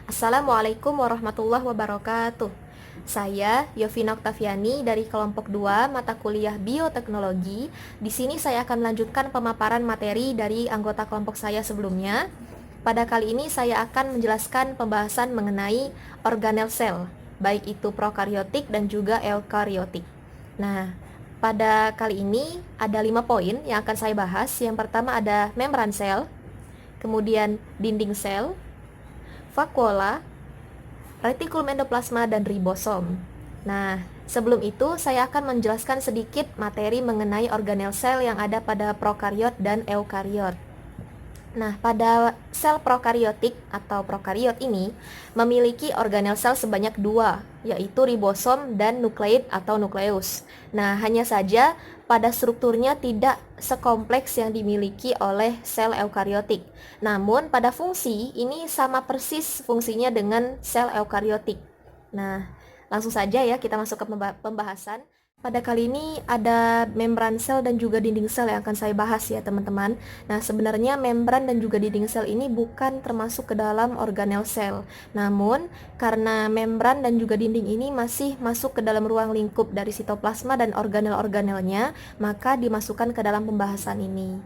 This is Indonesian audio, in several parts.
Assalamualaikum warahmatullahi wabarakatuh. Saya Yovina Oktaviani dari kelompok 2 mata kuliah Bioteknologi. Di sini saya akan melanjutkan pemaparan materi dari anggota kelompok saya sebelumnya. Pada kali ini saya akan menjelaskan pembahasan mengenai organel sel, baik itu prokaryotik dan juga eukaryotik. Nah, pada kali ini ada 5 poin yang akan saya bahas. Yang pertama ada membran sel, kemudian dinding sel, vakuola, retikulum endoplasma, dan ribosom. Nah, sebelum itu saya akan menjelaskan sedikit materi mengenai organel sel yang ada pada prokariot dan eukariot. Nah, pada sel prokariotik atau prokariot ini memiliki organel sel sebanyak dua, yaitu ribosom dan nukleid atau nukleus. Nah, hanya saja pada strukturnya tidak sekompleks yang dimiliki oleh sel eukariotik. Namun, pada fungsi ini sama persis fungsinya dengan sel eukariotik. Nah, langsung saja ya kita masuk ke pembahasan. Pada kali ini ada membran sel dan juga dinding sel yang akan saya bahas ya teman-teman. Nah, sebenarnya membran dan juga dinding sel ini bukan termasuk ke dalam organel sel. Namun, karena membran dan juga dinding ini masih masuk ke dalam ruang lingkup dari sitoplasma dan organel-organelnya, maka dimasukkan ke dalam pembahasan ini.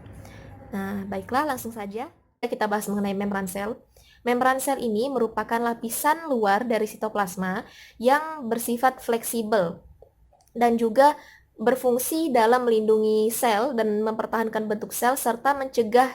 Nah, baiklah langsung saja kita bahas mengenai membran sel. Membran sel ini merupakan lapisan luar dari sitoplasma yang bersifat fleksibel dan juga berfungsi dalam melindungi sel dan mempertahankan bentuk sel serta mencegah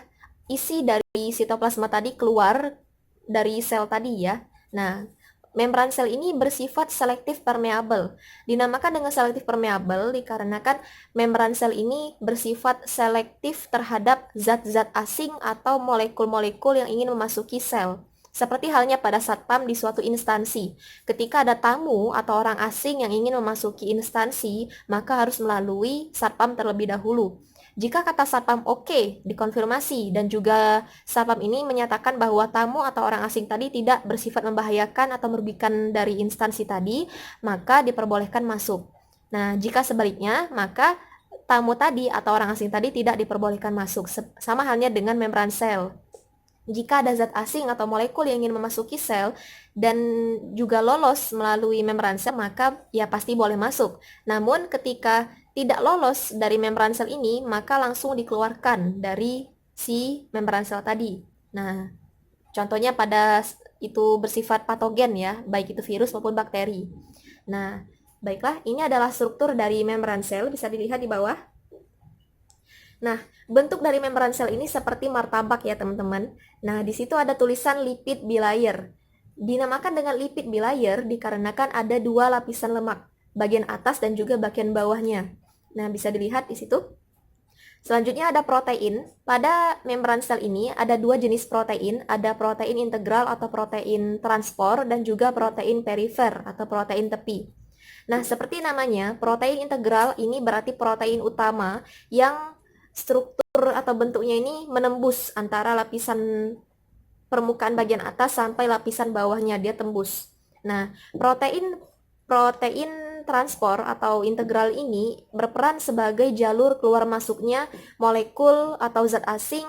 isi dari sitoplasma tadi keluar dari sel tadi ya. Nah, membran sel ini bersifat selektif permeabel. Dinamakan dengan selektif permeabel dikarenakan membran sel ini bersifat selektif terhadap zat-zat asing atau molekul-molekul yang ingin memasuki sel. Seperti halnya pada satpam di suatu instansi. Ketika ada tamu atau orang asing yang ingin memasuki instansi, maka harus melalui satpam terlebih dahulu. Jika kata satpam oke, dikonfirmasi, dan juga satpam ini menyatakan bahwa tamu atau orang asing tadi tidak bersifat membahayakan atau merugikan dari instansi tadi, maka diperbolehkan masuk. Nah, jika sebaliknya, maka tamu tadi atau orang asing tadi tidak diperbolehkan masuk. Sama halnya dengan membran sel. Jika ada zat asing atau molekul yang ingin memasuki sel dan juga lolos melalui membran sel, maka ya pasti boleh masuk. Namun ketika tidak lolos dari membran sel ini, maka langsung dikeluarkan dari si membran sel tadi. Nah, contohnya pada itu bersifat patogen ya, baik itu virus maupun bakteri. Nah, baiklah, ini adalah struktur dari membran sel, bisa dilihat di bawah. Nah, bentuk dari membran sel ini seperti martabak ya teman-teman. Nah, di situ ada tulisan lipid bilayer. Dinamakan dengan lipid bilayer dikarenakan ada dua lapisan lemak, bagian atas dan juga bagian bawahnya. Nah, bisa dilihat di situ. Selanjutnya ada protein. Pada membran sel ini ada dua jenis protein, ada protein integral atau protein transport dan juga protein perifer atau protein tepi. Nah, seperti namanya, protein integral ini berarti protein utama yang struktur atau bentuknya ini menembus antara lapisan permukaan bagian atas sampai lapisan bawahnya, dia tembus. Nah, protein protein transport atau integral ini berperan sebagai jalur keluar masuknya molekul atau zat asing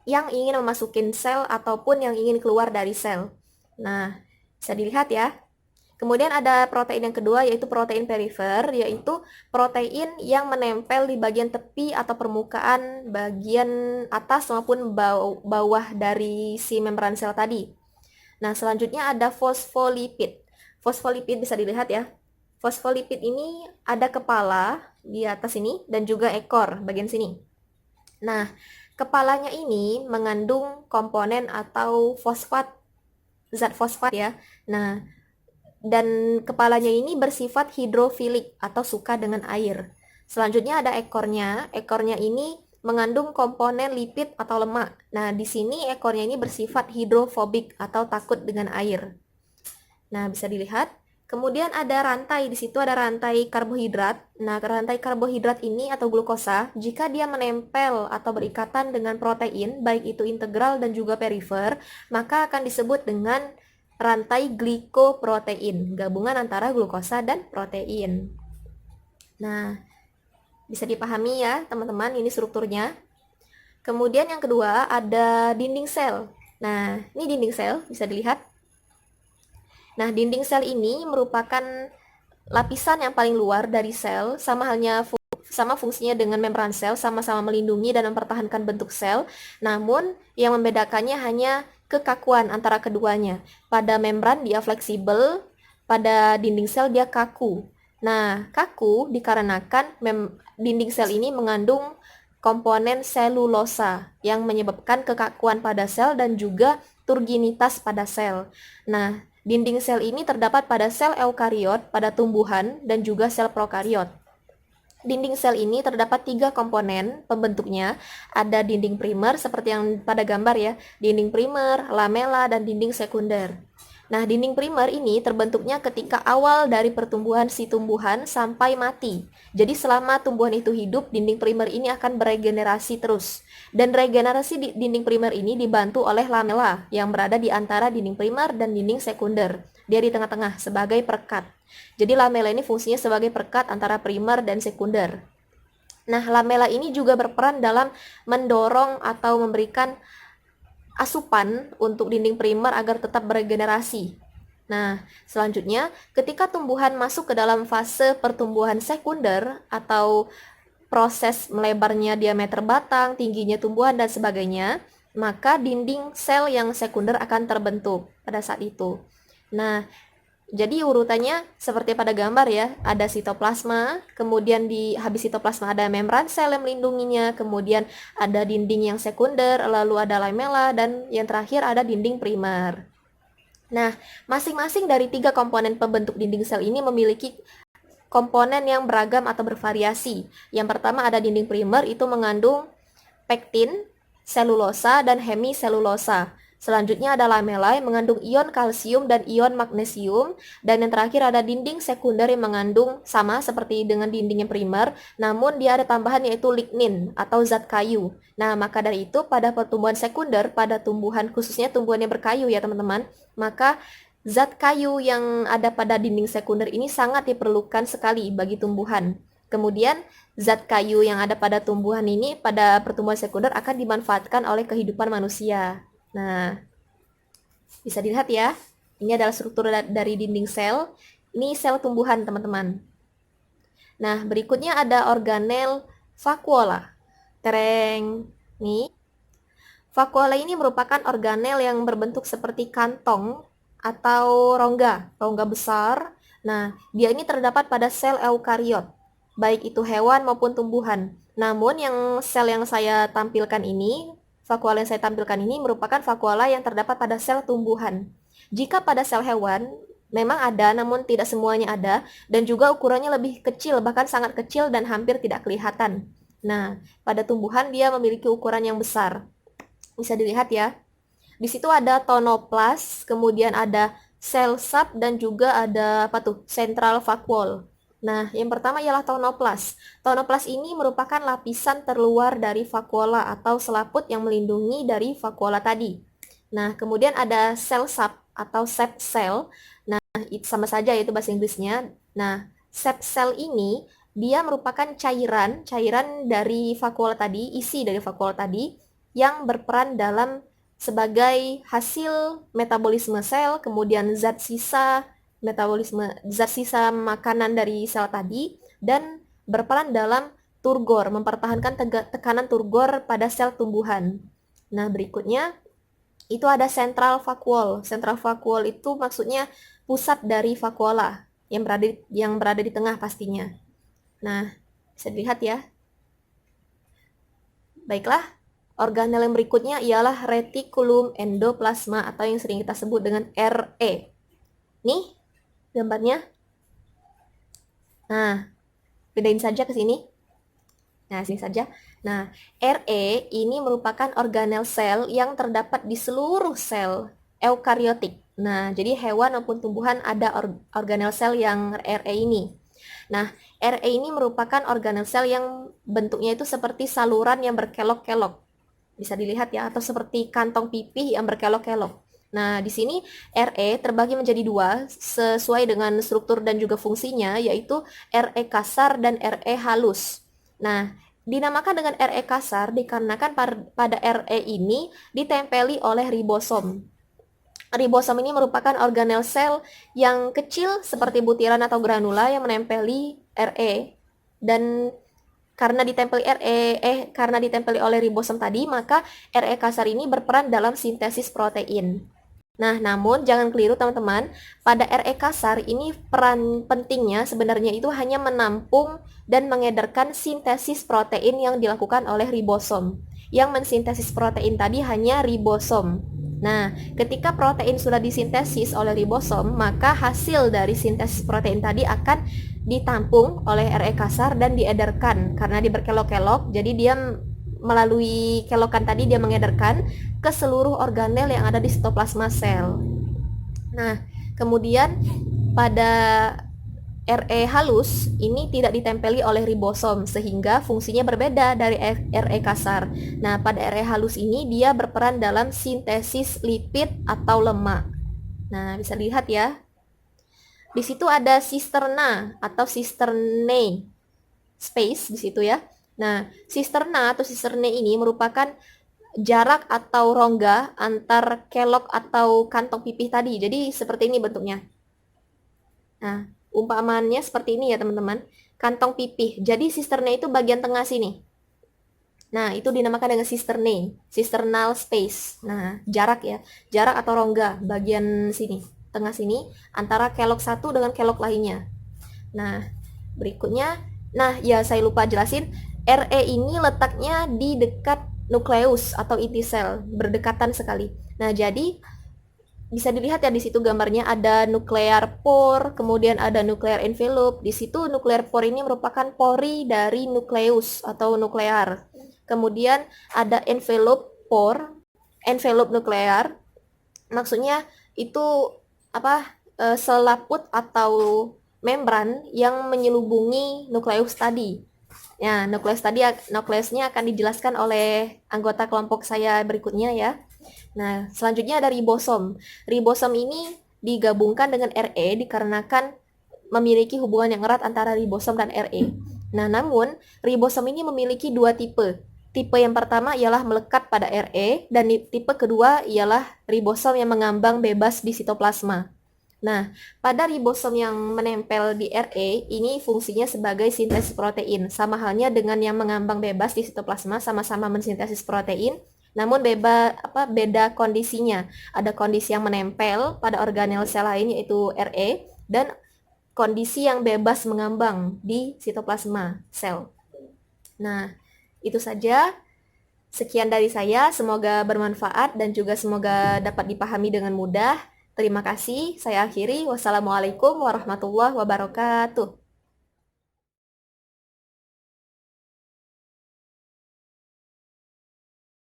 yang ingin memasukin sel ataupun yang ingin keluar dari sel. Nah, bisa dilihat ya. Kemudian ada protein yang kedua yaitu protein perifer, yaitu protein yang menempel di bagian tepi atau permukaan bagian atas maupun bawah dari si membran sel tadi. Nah, selanjutnya ada fosfolipid. Fosfolipid bisa dilihat ya. Fosfolipid ini ada kepala di atas ini dan juga ekor bagian sini. Nah, kepalanya ini mengandung komponen atau fosfat, zat fosfat ya. Nah, dan kepalanya ini bersifat hidrofilik atau suka dengan air. Selanjutnya ada ekornya. Ekornya ini mengandung komponen lipid atau lemak. Nah, di sini ekornya ini bersifat hidrofobik atau takut dengan air. Nah, bisa dilihat. Kemudian ada rantai, di situ ada rantai karbohidrat. Nah, rantai karbohidrat ini atau glukosa, jika dia menempel atau berikatan dengan protein, baik itu integral dan juga perifer, maka akan disebut dengan rantai glikoprotein, gabungan antara glukosa dan protein. Nah, bisa dipahami ya teman-teman, ini strukturnya. Kemudian yang kedua ada dinding sel. Nah, ini dinding sel, bisa dilihat. Nah, dinding sel ini merupakan lapisan yang paling luar dari sel, sama fungsinya dengan membran sel, sama-sama melindungi dan mempertahankan bentuk sel. Namun, yang membedakannya hanya kekakuan antara keduanya. Pada membran dia fleksibel, pada dinding sel dia kaku. Nah, kaku dikarenakan dinding sel ini mengandung komponen selulosa yang menyebabkan kekakuan pada sel dan juga turginitas pada sel. Nah, dinding sel ini terdapat pada sel eukariot, pada tumbuhan, dan juga sel prokariot. Dinding sel ini terdapat 3 komponen pembentuknya. Ada dinding primer seperti yang pada gambar ya, dinding primer, lamela, dan dinding sekunder. Nah, dinding primer ini terbentuknya ketika awal dari pertumbuhan si tumbuhan sampai mati. Jadi selama tumbuhan itu hidup, dinding primer ini akan beregenerasi terus. Dan regenerasi di dinding primer ini dibantu oleh lamela yang berada di antara dinding primer dan dinding sekunder. Dia di tengah-tengah sebagai perekat. Jadi lamela ini fungsinya sebagai perekat antara primer dan sekunder. Nah, lamela ini juga berperan dalam mendorong atau memberikan asupan untuk dinding primer agar tetap beregenerasi. Nah, selanjutnya, ketika tumbuhan masuk ke dalam fase pertumbuhan sekunder atau proses melebarnya diameter batang, tingginya tumbuhan, dan sebagainya, maka dinding sel yang sekunder akan terbentuk pada saat itu. Nah, jadi urutannya seperti pada gambar ya, ada sitoplasma, kemudian habis sitoplasma ada membran sel yang melindunginya, kemudian ada dinding yang sekunder, lalu ada lamela, dan yang terakhir ada dinding primer. Nah, masing-masing dari 3 komponen pembentuk dinding sel ini memiliki komponen yang beragam atau bervariasi. Yang pertama ada dinding primer, itu mengandung pektin, selulosa, dan hemiselulosa. Selanjutnya ada lamela yang mengandung ion kalsium dan ion magnesium. Dan yang terakhir ada dinding sekunder yang mengandung sama seperti dengan dinding yang primer, namun dia ada tambahan yaitu lignin atau zat kayu. Nah, maka dari itu pada pertumbuhan sekunder, pada tumbuhan khususnya tumbuhan yang berkayu ya teman-teman, maka zat kayu yang ada pada dinding sekunder ini sangat diperlukan sekali bagi tumbuhan. Kemudian zat kayu yang ada pada tumbuhan ini pada pertumbuhan sekunder akan dimanfaatkan oleh kehidupan manusia. Nah, bisa dilihat ya, ini adalah struktur dari dinding sel. Ini sel tumbuhan, teman-teman. Nah, berikutnya ada organel vakuola. Tereng. Nih. Vakuola ini merupakan organel yang berbentuk seperti kantong atau rongga besar. Nah, dia ini terdapat pada sel eukariot, baik itu hewan maupun tumbuhan. Namun sel yang saya tampilkan ini, vakuola yang saya tampilkan ini merupakan vakuola yang terdapat pada sel tumbuhan. Jika pada sel hewan, memang ada, namun tidak semuanya ada, dan juga ukurannya lebih kecil, bahkan sangat kecil dan hampir tidak kelihatan. Nah, pada tumbuhan dia memiliki ukuran yang besar. Bisa dilihat ya. Di situ ada tonoplas, kemudian ada sel sap, dan juga ada central vacuole. Nah, yang pertama ialah tonoplas. Tonoplas ini merupakan lapisan terluar dari vakuola atau selaput yang melindungi dari vakuola tadi. Nah, kemudian ada sel sap atau sap cell. Nah, itu sama saja yaitu bahasa Inggrisnya. Nah, sap cell ini dia merupakan cairan dari vakuola tadi, isi dari vakuola tadi yang berperan dalam sebagai hasil metabolisme sel, kemudian zat sisa makanan dari sel tadi, dan berperan dalam turgor, mempertahankan tekanan turgor pada sel tumbuhan. Nah, berikutnya itu ada central vacuole. Central vacuole itu maksudnya pusat dari vakuola yang berada di tengah pastinya. Nah, bisa dilihat ya. Baiklah, organel yang berikutnya ialah retikulum endoplasma atau yang sering kita sebut dengan RE. Nih gambarnya. Nah, bedain saja ke sini. Nah, sini saja. Nah, RE ini merupakan organel sel yang terdapat di seluruh sel eukariotik. Nah, jadi hewan maupun tumbuhan ada organel sel yang RE ini. Nah, RE ini merupakan organel sel yang bentuknya itu seperti saluran yang berkelok-kelok. Bisa dilihat ya, atau seperti kantong pipih yang berkelok-kelok. Nah, di sini RE terbagi menjadi 2 sesuai dengan struktur dan juga fungsinya, yaitu RE kasar dan RE halus. Nah, dinamakan dengan RE kasar dikarenakan pada RE ini ditempeli oleh ribosom. Ribosom ini merupakan organel sel yang kecil seperti butiran atau granula yang menempeli RE, dan karena ditempeli oleh ribosom tadi, maka RE kasar ini berperan dalam sintesis protein. Nah, namun jangan keliru teman-teman, pada RE kasar ini peran pentingnya sebenarnya itu hanya menampung dan mengedarkan sintesis protein yang dilakukan oleh ribosom. Yang mensintesis protein tadi hanya ribosom. Nah, ketika protein sudah disintesis oleh ribosom, maka hasil dari sintesis protein tadi akan ditampung oleh RE kasar dan diedarkan karena dia berkelok-kelok. Jadi dia melalui kelokan tadi dia mengedarkan ke seluruh organel yang ada di sitoplasma sel. Nah, kemudian pada RE halus ini tidak ditempeli oleh ribosom sehingga fungsinya berbeda dari RE kasar. Nah, pada RE halus ini dia berperan dalam sintesis lipid atau lemak. Nah, bisa dilihat ya. Di situ ada sisterna atau cisternate space di situ ya. Nah, sisterna atau cisternate ini merupakan jarak atau rongga antar kelok atau kantong pipih tadi. Jadi seperti ini bentuknya. Nah, umpamaannya seperti ini ya teman-teman. Kantong pipih. Jadi sisternae itu bagian tengah sini. Nah, itu dinamakan dengan cisternae, cisternal space. Nah, jarak ya. Jarak atau rongga bagian sini, tengah sini antara kelok satu dengan kelok lainnya. Nah, berikutnya, nah ya saya lupa jelasin, RE ini letaknya di dekat nukleus atau inti sel, berdekatan sekali. Nah, jadi bisa dilihat ya di situ gambarnya ada nuklear pore, kemudian ada nuklear envelope. Di situ nuklear pore ini merupakan pori dari nukleus atau nuklear. Kemudian ada envelope pore, envelope nuklear. Maksudnya itu apa? Selaput atau membran yang menyelubungi nukleus tadi. Ya, nukleusnya akan dijelaskan oleh anggota kelompok saya berikutnya ya. Nah, selanjutnya ada ribosom. Ribosom ini digabungkan dengan RE dikarenakan memiliki hubungan yang erat antara ribosom dan RE. Nah, namun ribosom ini memiliki dua tipe. Tipe yang pertama ialah melekat pada RE dan tipe kedua ialah ribosom yang mengambang bebas di sitoplasma. Nah, pada ribosom yang menempel di RE ini fungsinya sebagai sintesis protein. Sama halnya dengan yang mengambang bebas di sitoplasma, sama-sama mensintesis protein, namun beda kondisinya. Ada kondisi yang menempel pada organel sel lain yaitu RE dan kondisi yang bebas mengambang di sitoplasma sel. Nah, itu saja. Sekian dari saya, semoga bermanfaat dan juga semoga dapat dipahami dengan mudah. Terima kasih, saya akhiri. Wassalamualaikum warahmatullahi wabarakatuh.